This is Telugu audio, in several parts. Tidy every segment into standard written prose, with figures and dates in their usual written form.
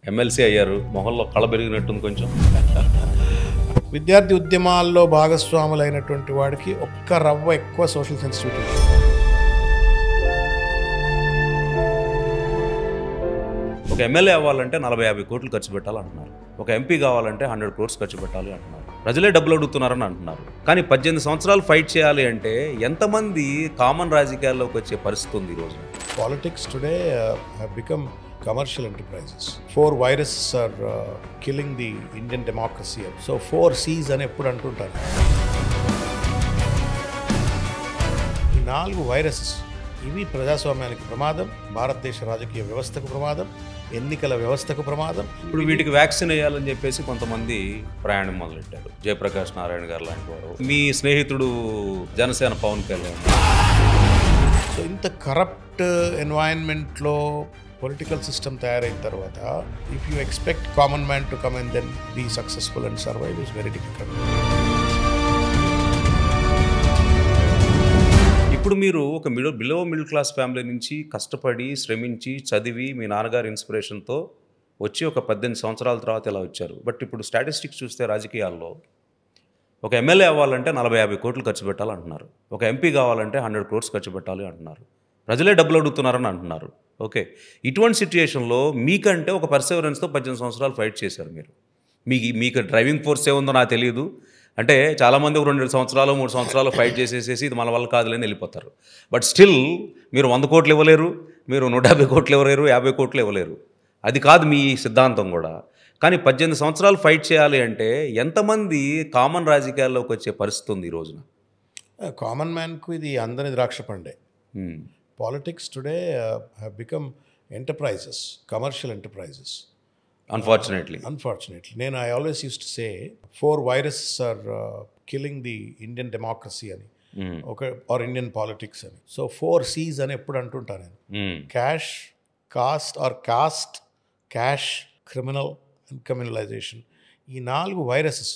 ఎమ్మెల్సీ అయ్యారు. మొహంలో కళ పెరిగినట్టుంది కొంచెం. విద్యార్థి ఉద్యమాల్లో భాగస్వాములైనటువంటి వాడికి ఒక్క రవ్వ ఎక్కువ సోషల్ సెన్సిటివిటీ. ఒక ఎమ్మెల్యే అవ్వాలంటే 40-50 కోట్లు ఖర్చు పెట్టాలంటున్నారు. ఒక ఎంపీ కావాలంటే 100 crores ఖర్చు పెట్టాలి అంటున్నారు. ప్రజలే డబ్బులు అడుగుతున్నారని అంటున్నారు. కానీ 18 సంవత్సరాలు ఫైట్ చేయాలి అంటే ఎంతమంది కామన్ రాజకీయాల్లోకి వచ్చే పరిస్థితి ఉంది ఈరోజు? Politics today have become commercial enterprises. 4 viruses are killing the Indian democracy. So 4 C's అని ఎప్పుడు అంటుంటారు. ఈ 4 వైరసెస్ ఇవి ప్రజాస్వామ్యానికి ప్రమాదం, భారతదేశ రాజకీయ వ్యవస్థకు ప్రమాదం, ఎన్నికల వ్యవస్థకు ప్రమాదం. ఇప్పుడు వీటికి వ్యాక్సిన్ వేయాలని చెప్పేసి కొంతమంది ప్రయాణం మొదలెట్టారు. జయప్రకాష్ నారాయణ గారు లాంటి వారు, మీ స్నేహితుడు జనసేన పవన్ కళ్యాణ్. సో ఇంత కరప్ట్ ఎన్వైరన్మెంట్లో పొలిటికల్ సిస్టమ్ తయారైన తర్వాత if you expect common man to come and then be successful and survive is very difficult. ఇప్పుడు మీరు ఒక బిలో మిడిల్ క్లాస్ ఫ్యామిలీ నుంచి కష్టపడి శ్రమించి చదివి మీ నాన్నగారి ఇన్స్పిరేషన్తో వచ్చి ఒక 18 సంవత్సరాల తర్వాత ఇలా వచ్చారు. బట్ ఇప్పుడు స్టాటిస్టిక్స్ చూస్తే రాజకీయాల్లో ఒక ఎమ్మెల్యే అవ్వాలంటే 40-50 కోట్లు ఖర్చు పెట్టాలంటున్నారు. ఒక ఎంపీ కావాలంటే 100 crores ఖర్చు పెట్టాలి అంటున్నారు. ప్రజలే డబ్బులు అడుగుతున్నారని అంటున్నారు. ఓకే, ఇటువంటి సిచ్యుయేషన్లో మీకంటే ఒక పర్సెవరెన్స్తో 18 సంవత్సరాలు ఫైట్ చేశారు మీరు. మీకు డ్రైవింగ్ ఫోర్స్ ఏముందో నాకు తెలియదు. అంటే చాలామంది ఒక 2 సంవత్సరాలు 3 సంవత్సరాలు ఫైట్ చేసేసేసి ఇది మన వల్ల కాదులేని వెళ్ళిపోతారు. బట్ స్టిల్ మీరు 100 కోట్లు ఇవ్వలేరు, మీరు 150 కోట్లు ఇవ్వలేరు, 50 కోట్లు ఇవ్వలేరు. అది కాదు మీ సిద్ధాంతం కూడా. కానీ 18 సంవత్సరాలు ఫైట్ చేయాలి అంటే ఎంతమంది కామన్ రాజకీయాల్లోకి వచ్చే పరిస్థితి ఉంది ఈ రోజున? కామన్ మ్యాన్కు ఇది అందని ద్రాక్ష పండే. Politics today have become enterprises, commercial enterprises. Unfortunately నేను I always use to say 4 viruses are killing the Indian democracy అని ఆర్ ఇండియన్ పాలిటిక్స్ అని. సో 4 C's అని ఎప్పుడు అంటుంటాను నేను. Cash, cost, cash, criminal and communalisation. ఈ 4 వైరసెస్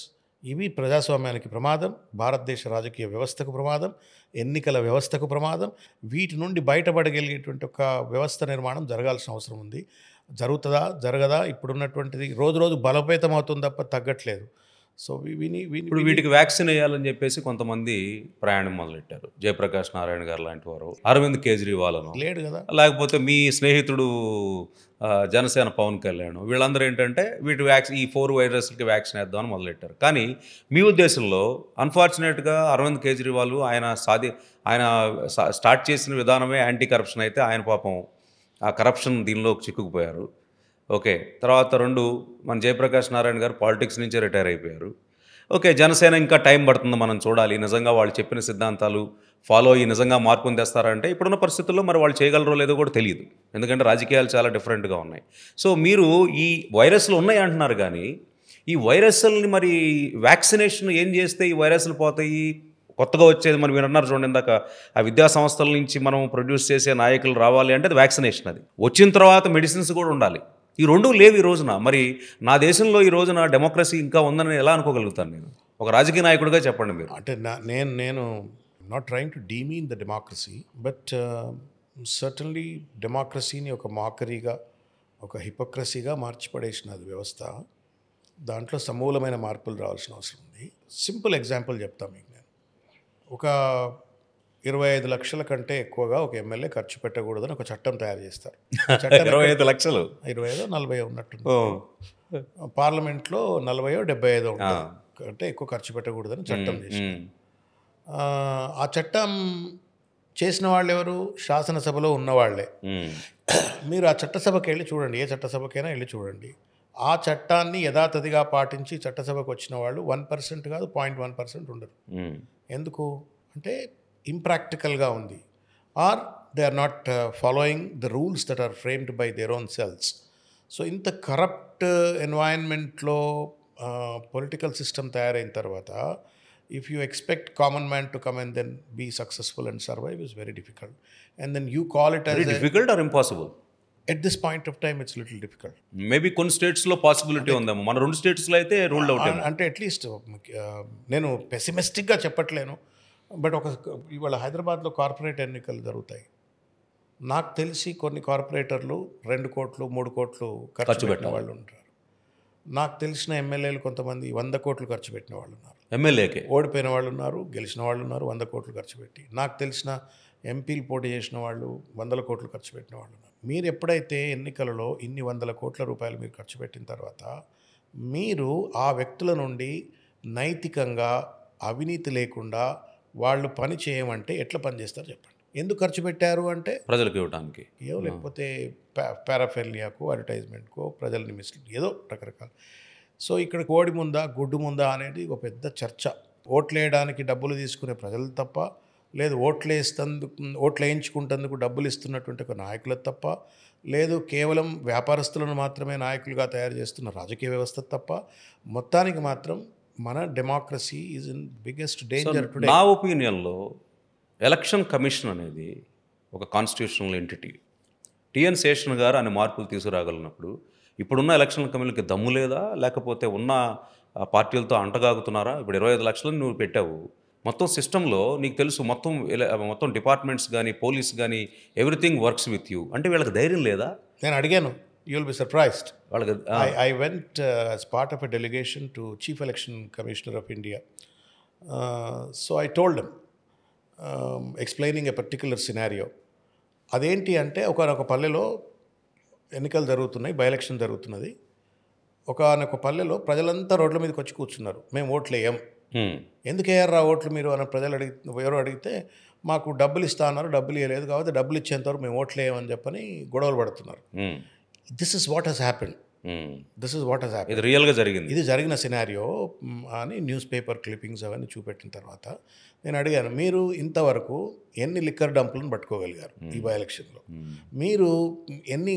ఇవి ప్రజాస్వామ్యానికి ప్రమాదం, భారతదేశ రాజకీయ వ్యవస్థకు ప్రమాదం, ఎన్నికల వ్యవస్థకు ప్రమాదం. వీటి నుండి బయటపడగలిగేటువంటి ఒక వ్యవస్థ నిర్మాణం జరగాల్సిన అవసరం ఉంది. జరుగుతుందా జరగదా ఇప్పుడున్నటువంటిది రోజు రోజు బలోపేతం అవుతుంది తప్ప తగ్గట్లేదు. సో ఇప్పుడు వీటికి వ్యాక్సిన్ వేయాలని చెప్పేసి కొంతమంది ప్రయాణం మొదలెట్టారు. జయప్రకాష్ నారాయణ గారు లాంటి వారు, అరవింద్ కేజ్రీవాల్ లేడు కదా, లేకపోతే మీ స్నేహితుడు జనసేన పవన్ కళ్యాణ్, వీళ్ళందరూ ఏంటంటే ఈ 4 వైరస్లకి వ్యాక్సిన్ వేద్దామని మొదలెట్టారు. కానీ మీ ఉద్దేశంలో అన్ఫార్చునేట్గా అరవింద్ కేజ్రీవాల్ ఆయన స్టార్ట్ చేసిన విధానమే యాంటీ కరప్షన్ అయితే ఆయన పాపం ఆ కరప్షన్ దీనిలో చిక్కుకుపోయారు. ఓకే, తర్వాత 2 మన జయప్రకాష్ నారాయణ గారు పాలిటిక్స్ నుంచే రిటైర్ అయిపోయారు. ఓకే, జనసేన ఇంకా టైం పడుతుంది, మనం చూడాలి నిజంగా వాళ్ళు చెప్పిన సిద్ధాంతాలు ఫాలో అయ్యి నిజంగా మార్పుని తెస్తారంటే ఇప్పుడున్న పరిస్థితుల్లో మరి వాళ్ళు చేయగలరో లేదో కూడా తెలియదు. ఎందుకంటే రాజకీయాలు చాలా డిఫరెంట్గా ఉన్నాయి. సో మీరు ఈ వైరస్లు ఉన్నాయి అంటున్నారు, కానీ ఈ వైరస్ని మరి వ్యాక్సినేషన్ ఏం చేస్తే ఈ వైరస్లు పోతాయి? కొత్తగా వచ్చేది మరి మీరు అన్నారు చూడండి ఇందాక, ఆ విద్యా సంస్థల నుంచి మనం ప్రొడ్యూస్ చేసే నాయకులు రావాలి అంటే అది వ్యాక్సినేషన్. అది వచ్చిన తర్వాత మెడిసిన్స్ కూడా ఉండాలి. ఈ 2 లేవు ఈ రోజున. మరి నా దేశంలో ఈ రోజున డెమోక్రసీ ఇంకా ఉందని ఎలా అనుకోగలుగుతాను నేను? ఒక రాజకీయ నాయకుడిగా చెప్పండి మీరు. అంటే నేను not trying to demean the democracy, but certainly డెమోక్రసీని ఒక మాకరీగా, ఒక హిపోక్రసీగా మార్చిపడేసినది వ్యవస్థ. దాంట్లో సమూలమైన మార్పులు రావాల్సిన అవసరం ఉంది. సింపుల్ ఎగ్జాంపుల్ చెప్తాను మీకు. నేను ఒక 25 లక్షల కంటే ఎక్కువగా ఒక ఎమ్మెల్యే ఖర్చు పెట్టకూడదని ఒక చట్టం తయారు చేస్తారు. 25 లక్షలు 25-40 ఉన్నట్టుంది. పార్లమెంట్లో 40-75 ఉంటుంది. అంటే ఎక్కువ ఖర్చు పెట్టకూడదని చట్టం చేశారు. ఆ చట్టం చేసిన వాళ్ళు ఎవరు? శాసనసభలో ఉన్నవాళ్లే. మీరు ఆ చట్టసభకి వెళ్ళి చూడండి, ఏ చట్టసభకైనా వెళ్ళి చూడండి. ఆ చట్టాన్ని యథాతథిగా పాటించి చట్టసభకు వచ్చిన వాళ్ళు 1% కాదు, 0.1% ఉండరు. ఎందుకు అంటే ఇంప్రాక్టికల్గా ఉంది, are they are not following the rules that are framed by their own cells. So ఇంత కరప్ట్ ఎన్వైరన్మెంట్లో పొలిటికల్ సిస్టమ్ తయారైన తర్వాత if you expect common man to come and then be successful and survive is very difficult. And then you call it as difficult or impossible? At this point of time, it's little difficult. Maybe కొన్ని స్టేట్స్లో పాసిబిలిటీ ఉందేమో, మన 2 స్టేట్స్లో అయితే రూల్డ్ అవుట్. అంటే అట్లీస్ట్ నేను పెసిమిస్టిక్గా చెప్పట్లేను, బట్ ఇవాళ హైదరాబాద్లో కార్పొరేట్ ఎన్నికలు జరుగుతాయి. నాకు తెలిసి కొన్ని కార్పొరేటర్లు 2 కోట్లు 3 కోట్లు ఖర్చు పెట్టిన వాళ్ళు ఉంటారు. నాకు తెలిసిన ఎమ్మెల్యేలు కొంతమంది 100 కోట్లు ఖర్చు పెట్టిన వాళ్ళు ఉన్నారు. ఎమ్మెల్యేకే ఓడిపోయిన వాళ్ళు ఉన్నారు, గెలిచిన వాళ్ళు ఉన్నారు, 100 కోట్లు ఖర్చు పెట్టి. నాకు తెలిసిన ఎంపీలు పోటీ చేసిన వాళ్ళు 100 కోట్లు ఖర్చు పెట్టిన వాళ్ళు ఉన్నారు. మీరు ఎప్పుడైతే ఎన్నికలలో ఇన్ని 100 కోట్ల రూపాయలు మీరు ఖర్చు పెట్టిన తర్వాత మీరు ఆ వ్యక్తుల నుండి నైతికంగా అవినీతి లేకుండా వాళ్ళు పని చేయమంటే ఎట్లా పని చేస్తారు చెప్పండి. ఎందుకు ఖర్చు పెట్టారు అంటే ప్రజలకు ఇవ్వడానికి ఏవో లేకపోతే పారాఫెర్నియాకో అడ్వర్టైజ్మెంట్కో ప్రజల్ని ఏదో రకరకాల. సో ఇక్కడ కోడి ముందా గుడ్డు ముందా అనేది ఒక పెద్ద చర్చ. ఓట్లు వేయడానికి డబ్బులు తీసుకునే ప్రజలు తప్ప, లేదు ఓట్లు వేయించుకుంటేందుకు డబ్బులు ఇస్తున్నటువంటి ఒక నాయకులు తప్ప, లేదు కేవలం వ్యాపారస్తులను మాత్రమే నాయకులుగా తయారు చేస్తున్న రాజకీయ వ్యవస్థ తప్ప, మొత్తానికి మాత్రం మన democracy is in biggest danger today. నా ఒపీనియన్లో ఎలక్షన్ కమిషన్ అనేది ఒక కాన్స్టిట్యూషనల్ ఎంటిటీ. టిఎన్ శేషన్ గారు అనే మార్పులు తీసుకురాగలిగినప్పుడు ఇప్పుడున్న ఎలక్షన్ కమిషన్కి దమ్ము లేదా, లేకపోతే ఉన్న పార్టీలతో అంటగాగుతున్నారా? ఇప్పుడు 25 లక్షలు నువ్వు పెట్టావు, మొత్తం సిస్టంలో నీకు తెలుసు, మొత్తం డిపార్ట్మెంట్స్ కానీ పోలీస్ కానీ ఎవ్రీథింగ్ వర్క్స్ విత్ యూ అంటే వీళ్ళకి ధైర్యం లేదా? నేను అడిగాను, యూ విల్ బి సర్ప్రైజ్డ్. వాళ్ళకి I went as part of a delegation to Chief Election Commissioner of India. So I told him, explaining a particular scenario. అదేంటి అంటే ఒక పల్లెలో ఎన్నికలు జరుగుతున్నాయి, బై ఎలక్షన్ జరుగుతున్నది. ఒక పల్లెలో ప్రజలంతా రోడ్ల మీదకి వచ్చి కూర్చున్నారు. మేము ఓట్లు వేయం. ఎందుకు వేయర్రా ఓట్లు మీరు అని ప్రజలు ఎవరో అడిగితే, మాకు డబ్బులు ఇస్తా అన్నారు, డబ్బులు ఇవ్వలేదు, కాబట్టి డబ్బులు ఇచ్చేంతవరకు మేము ఓట్లు వేయమని చెప్పని గొడవలు పడుతున్నారు. This is what he's happened. ఇది రియల్గా జరిగింది, ఇది జరిగిన సినారియో అని న్యూస్ పేపర్ క్లిప్పింగ్స్ అవన్నీ చూపెట్టిన తర్వాత నేను అడిగాను, మీరు ఇంతవరకు ఎన్ని లిక్కర్ డంపులను పట్టుకోగలిగారు ఈ బై ఎలక్షన్లో? మీరు ఎన్ని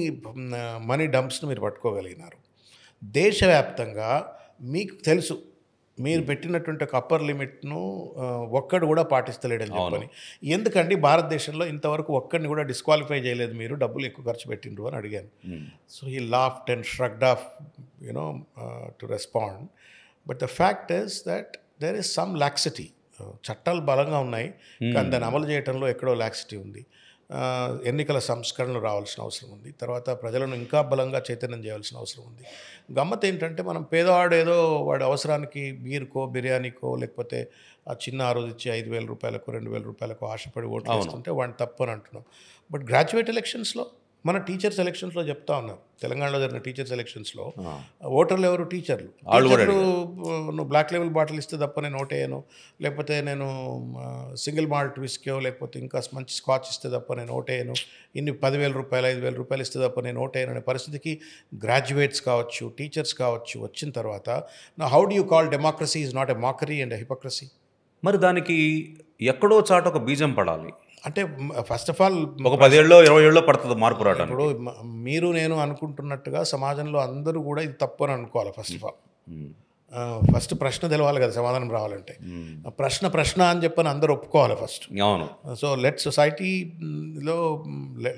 మనీ డంప్స్ను మీరు పట్టుకోగలిగినారు? దేశవ్యాప్తంగా మీకు తెలుసు, మీరు పెట్టినటువంటి ఒక అప్పర్ లిమిట్ను ఒక్కడు కూడా పాటిస్తలేడని చెప్పని. ఎందుకండి భారతదేశంలో ఇంతవరకు ఒక్కడిని కూడా డిస్క్వాలిఫై చేయలేదు మీరు, డబ్బులు ఎక్కువ ఖర్చు పెట్టిండ్రు అని అడిగాను. So he laughed and shrugged off to respond. But the fact is that there is some laxity. చట్టాలు బలంగా ఉన్నాయి, కానీ దాన్ని అమలు చేయడంలో ఎక్కడో లాక్సిటీ ఉంది. ఎన్నికల సంస్కరణలు రావాల్సిన అవసరం ఉంది. తర్వాత ప్రజలను ఇంకా బలంగా చైతన్యం చేయాల్సిన అవసరం ఉంది. గమ్మత్ ఏంటంటే, మనం పేదవాడు ఏదో వాడి అవసరానికి బీర్కో బిర్యానీకో లేకపోతే ఆ చిన్న ఆ రోజు ఇచ్చే 5,000 రూపాయలకు 2,000 రూపాయలకు ఆశపడి ఓట్లు వేస్తుంటే వాడిని తప్పు అని అంటున్నాం. బట్ గ్రాడ్యుయేట్ ఎలక్షన్స్లో, మన టీచర్స్ ఎలక్షన్స్లో చెప్తా ఉన్నారు, తెలంగాణలో జరిగిన టీచర్స్ ఎలక్షన్స్లో ఓటర్లు ఎవరు? టీచర్లు. నువ్వు బ్లాక్ లెవెల్ బాటిల్ ఇస్తే తప్ప నేను ఓటేయను, లేకపోతే నేను సింగిల్ మాల్ట్ విస్కీయో లేకపోతే ఇంకా మంచి స్కాచ్ ఇస్తే తప్ప నేను ఓటేయను, ఇన్ని 10,000 రూపాయలు 5,000 రూపాయలు ఇస్తే తప్ప నేను ఓటేయను అనే పరిస్థితికి గ్రాడ్యుయేట్స్ కావచ్చు, టీచర్స్ కావచ్చు వచ్చిన తర్వాత, నా how do you call democracy is not a మాకరీ and a hypocrisy? మరి దానికి ఎక్కడో చాట ఒక బీజం పడాలి. అంటే ఫస్ట్ ఆఫ్ ఆల్ ఒక 10 ఏళ్ళలో 20 ఏళ్ళలో పడుతుంది మార్పు రావడానికి. ఇప్పుడు మీరు నేను అనుకుంటున్నట్టుగా సమాజంలో అందరూ కూడా ఇది తప్పు అని అనుకోవాలి. ఫస్ట్ ఆఫ్ ఆల్ ఫస్ట్ ప్రశ్న తెలవాలి కదా సమాధానం రావాలంటే. ప్రశ్న అని చెప్పని అందరూ ఒప్పుకోవాలి ఫస్ట్. అవును. సో లెట్ సొసైటీలో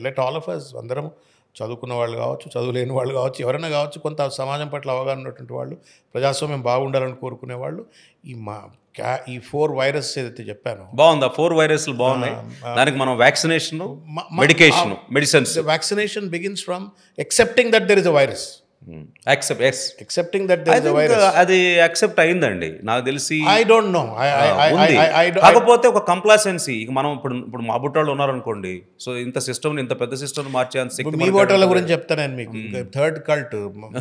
లెట్ ఆల్ ఆఫ్ అస్, అందరం చదువుకున్న వాళ్ళు కావచ్చు, చదువులేని వాళ్ళు కావచ్చు, ఎవరైనా కావచ్చు, కొంత సమాజం పట్ల అవగాహన ఉన్నటువంటి వాళ్ళు, ప్రజాస్వామ్యం బాగుండాలని కోరుకునే వాళ్ళు, ఈ 4 వైరస్ ఏదైతే చెప్పానో బాగుంది. ఆ 4 వైరస్లు బాగున్నాయి. దానికి మనం vaccination, medication, medicines. Vaccination begins from accepting that there is a virus. Accepting that there is a virus. అది యాక్సెప్ట్ అయిందండి నాకు తెలిసి. I don't know. కాకపోతే ఒక కంప్లాసెన్సీ. ఇక మనం ఇప్పుడు మా బుట్టాళ్ళు ఉన్నారనుకోండి, సో ఇంత సిస్టమ్, ఇంత పెద్ద సిస్టమ్ మార్చేంత శక్తి. మీ ఓటర్ల గురించి చెప్తాను నేను మీకు. థర్డ్ కల్ట్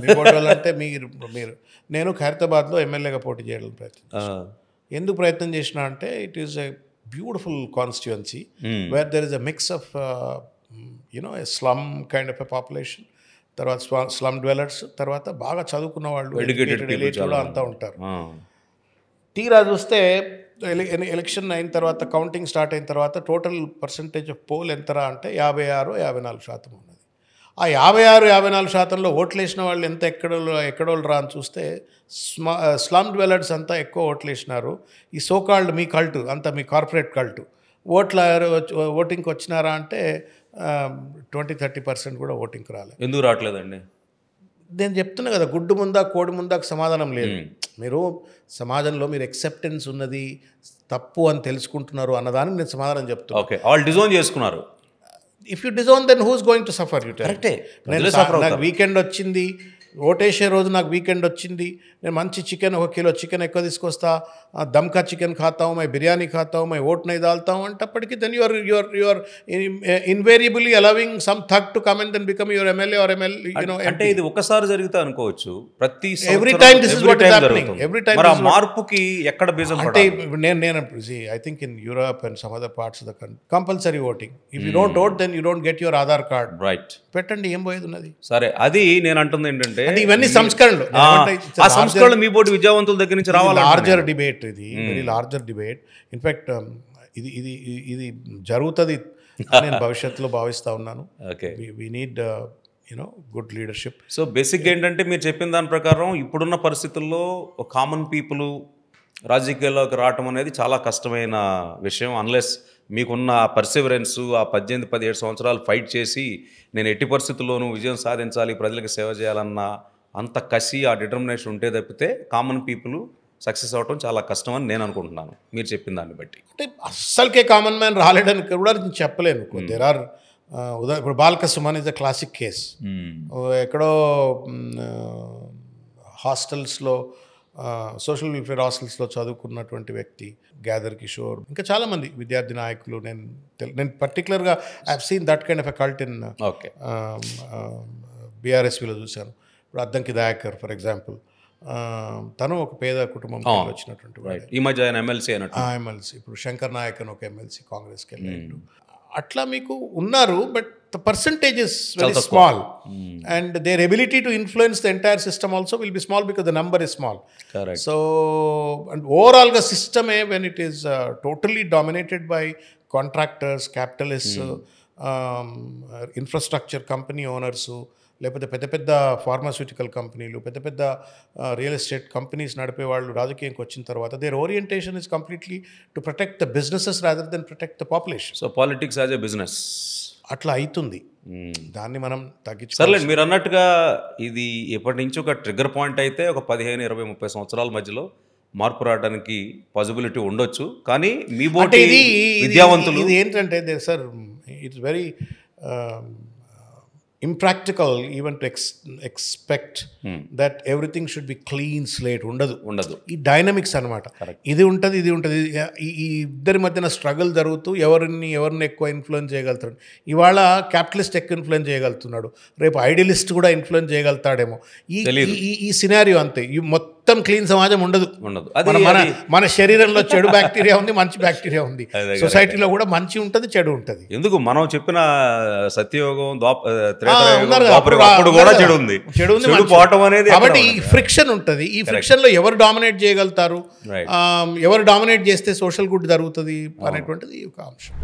మీ ఓటర్లు అంటే మీరు నేను ఖైరతాబాద్లో ఎమ్మెల్యేగా పోటీ చేయడం ఎందుకు ప్రయత్నం చేసిన అంటే, it is a beautiful constituency where there is a mix of a slum kind of a population, తర్వాత స్లమ్ డ్వెలర్స్, తర్వాత బాగా చదువుకున్న వాళ్ళు, ఎడ్యుకేటెడ్ కూడా అంతా ఉంటారు. తీరా చూస్తే ఎలక్షన్ అయిన తర్వాత, కౌంటింగ్ స్టార్ట్ అయిన తర్వాత టోటల్ పర్సంటేజ్ ఆఫ్ పోల్ ఎంతరా అంటే 56-54% ఉన్నది. ఆ 56-54%లో ఓట్లు వేసిన వాళ్ళు ఎంత ఎక్కడోళ్ళు రా అని చూస్తే స్లమ్ డ్వెలర్స్ అంతా ఎక్కువ ఓట్లు వేసినారు. ఈ సోకాల్డ్ మీ కల్టు అంతా, మీ కార్పొరేట్ కల్టు ఓటింగ్కి వచ్చినారా అంటే 20-30% కూడా ఓటింగ్కి రాలేదు. ఎందుకు రావట్లేదండి? నేను చెప్తున్నా కదా, గుడ్డు ముందా కోడి ముందాకు సమాధానం లేదు. మీరు సమాజంలో మీరు ఎక్సెప్టెన్స్ ఉన్నది, తప్పు అని తెలుసుకుంటున్నారు అన్నదానికి నేను సమాధానం చెప్తున్నా. ఓకే, వాళ్ళు డిజోన్ చేసుకున్నారు. If you disown then who's going to suffer? You కరెక్టే. నాకు వీకెండ్ వచ్చింది, ఓటేసే రోజు నాకు వీకెండ్ వచ్చింది, నేను మంచి చికెన్ 1 కిలో చికెన్ ఎక్కువ తీసుకొస్తా, దమ్కా చికెన్ खाता हूँ, मैं बिरयानी खाता हूँ, मैं वोट नहीं डालता हूँ అంటప్పటికీ then you are invariably allowing some thug to come and then become your MLA or MLA, అంటే ఇది ఒకసారి జరిగితే అనుకోవచ్చు, ప్రతి Every time this is what is happening. Every time మరి ఆ మార్పుకి ఎక్కడ బీజం అంటే పడాలి? నేను I think in Europe and some other parts of the country compulsory voting. If you don't vote, then you don't get your Aadhaar card. Right. పెట్టండి, ఏం పోయేది ఉన్నది? సరే, అది నేను అంటుంది ఏంటంటే అంటే ఇవన్నీ సంస్కరణలు. ఆ సంస్కరణలు మీ బోటి విద్యావంతుల దగ్గర నుంచి రావాలి. లార్జర్ డిబేట్ ఇది, వెరీ లార్జర్ డిబేట్. ఇన్ఫాక్ట్ ఇది జరుగుతుంది నేను భవిష్యత్తులో భావిస్తూ ఉన్నాను. Okay, we need good leadership. So బేసిక్గా ఏంటంటే మీరు చెప్పిన దాని ప్రకారం ఇప్పుడున్న పరిస్థితుల్లో కామన్ పీపుల్ రాజకీయాల్లోకి రావటం అనేది చాలా కష్టమైన విషయం. అన్లెస్ మీకున్న పర్సివరెన్స్, ఆ 18-17 సంవత్సరాలు ఫైట్ చేసి నేను ఎట్టి పరిస్థితుల్లోనూ విజయం సాధించాలి, ప్రజలకు సేవ చేయాలన్న అంత కసి, ఆ డిటర్మినేషన్ ఉంటే తప్పితే కామన్ పీపుల్ సక్సెస్ అవ్వటం చాలా కష్టం అని నేను అనుకుంటున్నాను మీరు చెప్పిన దాన్ని బట్టి. అంటే అస్సలకే కామన్ మ్యాన్ రాలేడని కూడా నేను చెప్పలేను. దేర్ ఆర్ ఇప్పుడు Balka Suman is a classic case. ఎక్కడో హాస్టల్స్లో, సోషల్ వెల్ఫేర్ హాస్టల్స్లో చదువుకున్నటువంటి వ్యక్తి, గ్యాదర్ కిషోర్, ఇంకా చాలామంది విద్యార్థి నాయకులు. నేను పర్టికులర్గా I have seen that kind of a cult in బీఆర్ఎస్పీలో చూశాను. ఇప్పుడు అద్దంకి దయాకర్ ఫర్ ఎగ్జాంపుల్, తను ఒక పేద కుటుంబం వచ్చినటువంటి వాడు. ఈ మధ్య ఆయన ఎమ్మెల్సీ అయినట్టు. ఎమ్మెల్సీ. ఇప్పుడు శంకర్ నాయక్ అని ఒక ఎమ్మెల్సీ కాంగ్రెస్కి వెళ్ళాడు. అట్లా మీకు ఉన్నారు, but the percentage is very small and their ability to influence the entire system also will be small because the number is small. So and ఓవరాల్గా సిస్టమే when it is totally dominated by contractors, capitalist, infrastructure company owners, లేకపోతే పెద్ద పెద్ద ఫార్మాస్యూటికల్ కంపెనీలు, పెద్ద పెద్ద రియల్ ఎస్టేట్ కంపెనీస్ నడిపే వాళ్ళు రాజకీయంకి వచ్చిన తర్వాత there orientation is completely to protect the businesses rather than protect the population. So politics as a business అట్లా అవుతుంది. దాన్ని మనం తగ్గించాలి. సర్లేదు, మీరు అన్నట్టుగా ఇది ఎప్పటి నుంచి ఒక ట్రిగ్గర్ పాయింట్ అయితే ఒక 15, 20, 30 సంవత్సరాల మధ్యలో మార్పు రావడానికి పాసిబిలిటీ ఉండొచ్చు. కానీ మీ బోటి విద్యావంతులు ఇది ఏంటంటే sir, it's very impractical even to expect that everything should be clean slate. ఉండదు. ఈ డైనమిక్స్ అనమాట. ఇది ఉంటుంది. ఈ ఇద్దరి మధ్యన స్ట్రగుల్ జరుగుతూ ఎవరిని ఎక్కువ ఇన్ఫ్లుయెన్స్ చేయగలుగుతాడు. ఇవాళ క్యాపిటలిస్ట్ ఎక్కువ ఇన్ఫ్లుయెన్స్ చేయగలుగుతున్నాడు, రేపు ఐడియలిస్ట్ కూడా ఇన్ఫ్లుయెన్స్ చేయగలుగుతాడేమో. ఈ సినారియో అంతే. ఈ మొత్తం క్లీన్ సమాజం ఉండదు. మన శరీరంలో చెడు బ్యాక్టీరియా ఉంది, మంచి బ్యాక్టీరియా ఉంది. సొసైటీలో కూడా మంచి ఉంటుంది, చెడు ఉంటుంది. ఎందుకు మనం చెప్పిన సత్యయోగం, అప్పుడు కూడా చెడు ఉంది. కాబట్టి ఈ ఫ్రిక్షన్ ఉంటుంది. ఈ ఫ్రిక్షన్ లో ఎవరు డామినేట్ చేయగలుగుతారు, ఎవరు డామినేట్ చేస్తే సోషల్ గుడ్ జరుగుతుంది అనేటువంటిది ఒక అంశం.